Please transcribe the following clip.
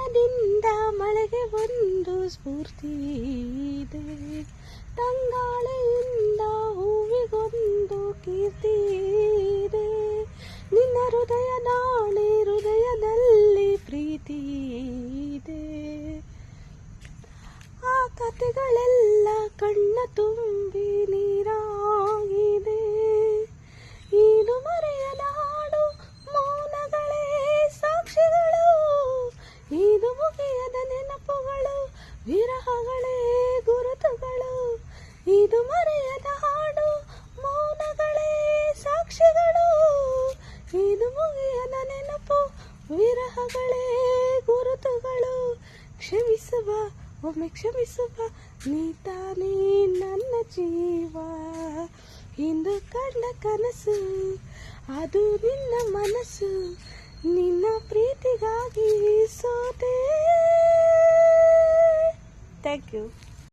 ನಿನ್ನದಿಂದ ಮಳೆಗೆ ಒಂದು ಸ್ಫೂರ್ತಿ ಇದೆ, ತಂಗಾಳೆಯಿಂದ ಹೂವಿಗೊಂದು ಕೀರ್ತಿ ಇದೆ. ನಿನ್ನ ಹೃದಯ ನಾಳೆ ಹೃದಯದಲ್ಲಿ ಪ್ರೀತಿ ಇದೆ. ಆ ಕಥೆಗಳೆಲ್ಲ ಕಣ್ಣ ತುಂಬಿ ನೀರಾಗಿದೆ. ಇದು ಮರೆಯದ ಹಾಡು, ಮೌನಗಳೇ ಸಾಕ್ಷಿಗಳು. ಇದು ಮುಗಿಯದ ನೆನಪುಗಳು, ವಿರಹಗಳೇ ಗುರುತುಗಳು. ಇದು ಮರೆಯದ ಹಾಡು, ಮೌನಗಳೇ ಸಾಕ್ಷಿಗಳು. ಇದು ಮುಗಿಯದ ನೆನಪು, ವಿರಹಗಳೇ ಗುರುತುಗಳು. ಕ್ಷಮಿಸುವ, ಒಮ್ಮೆ ಕ್ಷಮಿಸುವ, ನೀ ತಾನೇ ನನ್ನ ಜೀವ. ಇಂದು ಕಂಡ ಕನಸು ಅದು ನಿನ್ನ ಮನಸ್ಸು, ನಿನ್ನ ಪ್ರೀತಿಗಾಗಿ ಸೋತೆ. Thank you.